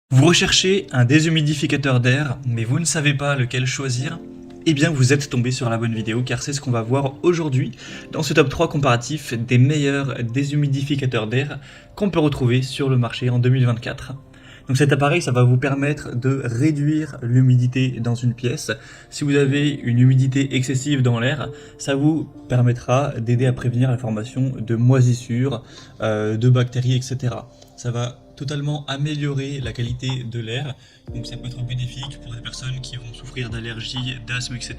Vous recherchez un déshumidificateur d'air, mais vous ne savez pas lequel choisir? Eh bien vous êtes tombé sur la bonne vidéo car c'est ce qu'on va voir aujourd'hui dans ce top 3 comparatif des meilleurs déshumidificateurs d'air qu'on peut retrouver sur le marché en 2024. Donc cet appareil, ça va vous permettre de réduire l'humidité dans une pièce. Si vous avez une humidité excessive dans l'air, ça vous permettra d'aider à prévenir la formation de moisissures, de bactéries, etc. Ça va totalement améliorer la qualité de l'air, donc ça peut être bénéfique pour des personnes qui vont souffrir d'allergies, d'asthme, etc.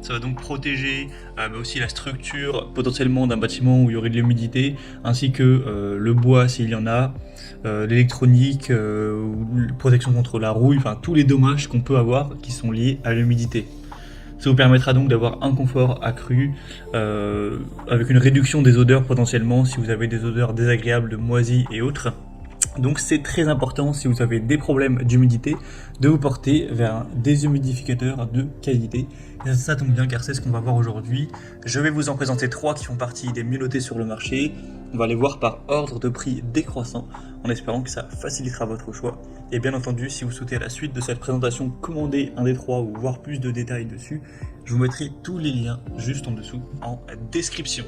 Ça va donc protéger mais aussi la structure potentiellement d'un bâtiment où il y aurait de l'humidité, ainsi que le bois s'il y en a, l'électronique, protection contre la rouille, enfin tous les dommages qu'on peut avoir qui sont liés à l'humidité. Ça vous permettra donc d'avoir un confort accru, avec une réduction des odeurs potentiellement si vous avez des odeurs désagréables de moisis et autres. Donc c'est très important, si vous avez des problèmes d'humidité, de vous porter vers un déshumidificateur de qualité. Et ça tombe bien car c'est ce qu'on va voir aujourd'hui. Je vais vous en présenter 3 qui font partie des mieux notés sur le marché. On va les voir par ordre de prix décroissant, en espérant que ça facilitera votre choix. Et bien entendu, si vous souhaitez la suite de cette présentation, commander un des 3 ou voir plus de détails dessus, je vous mettrai tous les liens juste en dessous en description.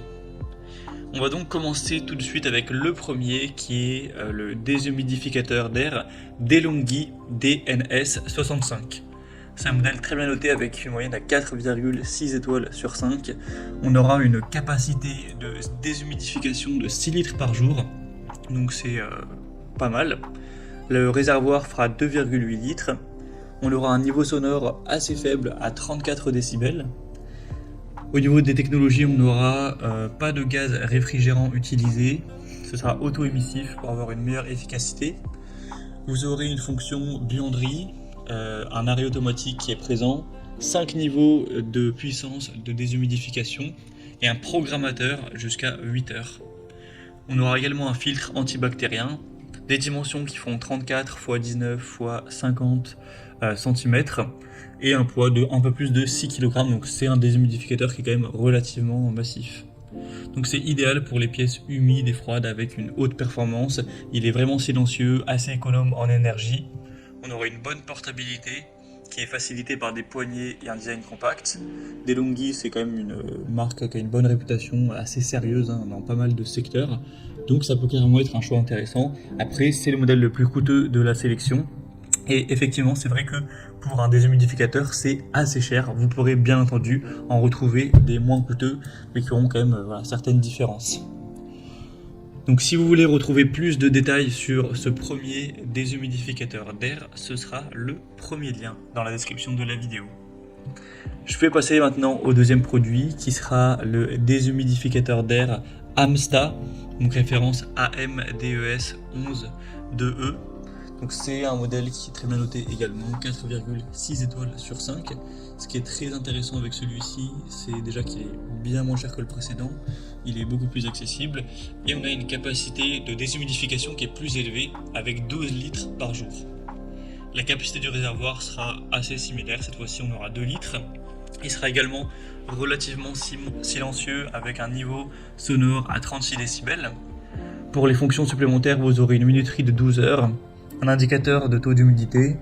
On va donc commencer tout de suite avec le premier qui est le déshumidificateur d'air DeLonghi DNS65. C'est un modèle très bien noté avec une moyenne à 4,6 étoiles sur 5. On aura une capacité de déshumidification de 6 litres par jour, donc c'est pas mal. Le réservoir fera 2,8 litres. On aura un niveau sonore assez faible à 34 décibels. Au niveau des technologies, on n'aura pas de gaz réfrigérant utilisé, ce sera auto-émissif pour avoir une meilleure efficacité. Vous aurez une fonction buanderie, un arrêt automatique qui est présent, 5 niveaux de puissance de déshumidification et un programmateur jusqu'à 8 heures. On aura également un filtre antibactérien, des dimensions qui font 34 x 19 x 50 cm et un poids de un peu plus de 6 kg, donc c'est un déshumidificateur qui est quand même relativement massif. Donc c'est idéal pour les pièces humides et froides avec une haute performance. Il est vraiment silencieux, assez économe en énergie. On aura une bonne portabilité qui est facilitée par des poignées et un design compact. DeLonghi, c'est quand même une marque qui a une bonne réputation, assez sérieuse dans pas mal de secteurs. Donc ça peut carrément être un choix intéressant. Après, c'est le modèle le plus coûteux de la sélection. Et effectivement, c'est vrai que pour un déshumidificateur, c'est assez cher. Vous pourrez bien entendu en retrouver des moins coûteux, mais qui auront quand même certaines différences. Donc si vous voulez retrouver plus de détails sur ce premier déshumidificateur d'air, ce sera le premier lien dans la description de la vidéo. Je vais passer maintenant au deuxième produit qui sera le déshumidificateur d'air AMSTA, donc référence AMDES 11 2E. Donc c'est un modèle qui est très bien noté également, 4,6 étoiles sur 5. Ce qui est très intéressant avec celui-ci, c'est déjà qu'il est bien moins cher que le précédent, il est beaucoup plus accessible, et on a une capacité de déshumidification qui est plus élevée, avec 12 litres par jour. La capacité du réservoir sera assez similaire, cette fois-ci on aura 2 litres. Il sera également relativement silencieux, avec un niveau sonore à 36 décibels. Pour les fonctions supplémentaires, vous aurez une minuterie de 12 heures, un indicateur de taux d'humidité,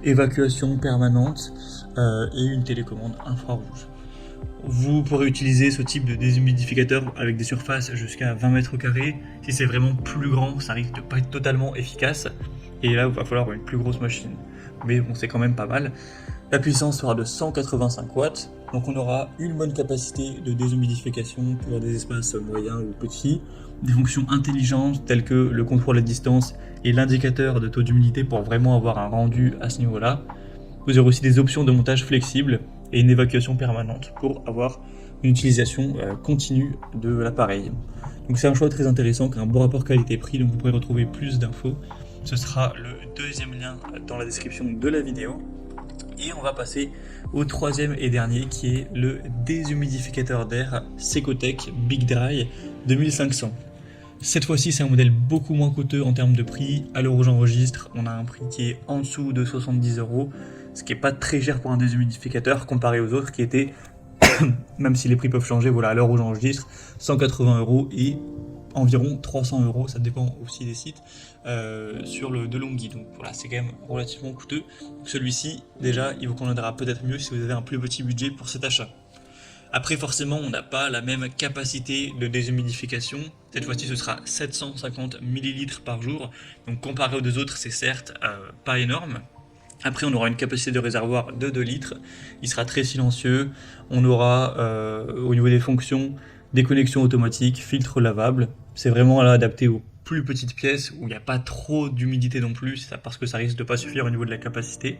évacuation permanente et une télécommande infrarouge. Vous pourrez utiliser ce type de déshumidificateur avec des surfaces jusqu'à 20 mètres carrés. Si c'est vraiment plus grand, ça risque de ne pas être totalement efficace. Et là, il va falloir une plus grosse machine. Mais bon, c'est quand même pas mal. La puissance sera de 185 watts. Donc on aura une bonne capacité de déshumidification pour des espaces moyens ou petits. Des fonctions intelligentes telles que le contrôle à distance et l'indicateur de taux d'humidité pour vraiment avoir un rendu à ce niveau-là. Vous aurez aussi des options de montage flexibles et une évacuation permanente pour avoir une utilisation continue de l'appareil. Donc c'est un choix très intéressant, qui a un bon rapport qualité-prix, donc vous pourrez retrouver plus d'infos. Ce sera le deuxième lien dans la description de la vidéo. Et on va passer au troisième et dernier qui est le déshumidificateur d'air Secotech Big Dry 2500. Cette fois-ci, c'est un modèle beaucoup moins coûteux en termes de prix. À l'heure où j'enregistre, on a un prix qui est en dessous de 70 €, ce qui n'est pas très cher pour un déshumidificateur comparé aux autres qui étaient, même si les prix peuvent changer, voilà, à l'heure où j'enregistre, 180 € et environ 300 €, ça dépend aussi des sites, sur le DeLonghi. Donc voilà, c'est quand même relativement coûteux. Donc celui-ci, déjà, il vous conviendra peut-être mieux si vous avez un plus petit budget pour cet achat. Après, forcément, on n'a pas la même capacité de déshumidification. Cette fois-ci, ce sera 750 ml par jour. Donc comparé aux deux autres, c'est certes pas énorme. Après, on aura une capacité de réservoir de 2 litres. Il sera très silencieux. On aura, au niveau des fonctions, des connexions automatiques, filtres lavables. C'est vraiment là adapté aux plus petites pièces où il n'y a pas trop d'humidité non plus, parce que ça risque de ne pas suffire au niveau de la capacité.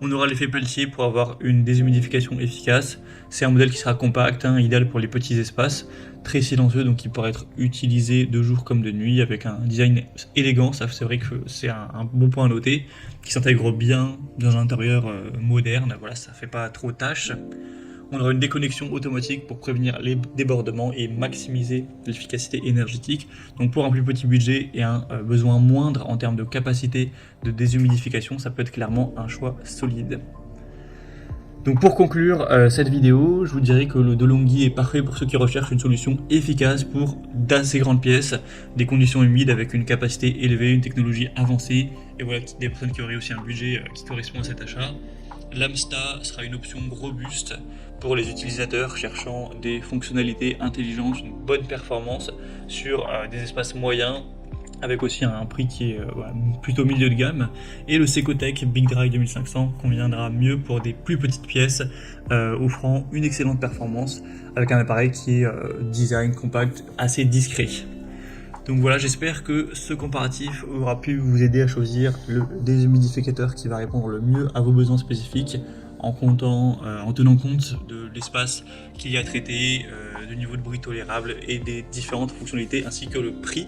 On aura l'effet Peltier pour avoir une déshumidification efficace. C'est un modèle qui sera compact, idéal pour les petits espaces, très silencieux, donc qui pourra être utilisé de jour comme de nuit, avec un design élégant. Ça, c'est vrai que c'est un bon point à noter, qui s'intègre bien dans un intérieur moderne. Voilà, ça fait pas trop tâche. On aura une déconnexion automatique pour prévenir les débordements et maximiser l'efficacité énergétique. Donc pour un plus petit budget et un besoin moindre en termes de capacité de déshumidification, ça peut être clairement un choix solide. Donc pour conclure cette vidéo, je vous dirais que le DeLonghi est parfait pour ceux qui recherchent une solution efficace pour d'assez grandes pièces, des conditions humides avec une capacité élevée, une technologie avancée, et voilà, des personnes qui auraient aussi un budget qui correspond à cet achat. L'Amsta sera une option robuste pour les utilisateurs cherchant des fonctionnalités intelligentes, une bonne performance sur des espaces moyens, avec aussi un prix qui est plutôt milieu de gamme. Et le Secotech Big Dry 2500 conviendra mieux pour des plus petites pièces, offrant une excellente performance, avec un appareil qui est design compact, assez discret. Donc voilà, j'espère que ce comparatif aura pu vous aider à choisir le déshumidificateur qui va répondre le mieux à vos besoins spécifiques, en tenant compte de l'espace qu'il y a à traiter, du niveau de bruit tolérable et des différentes fonctionnalités ainsi que le prix.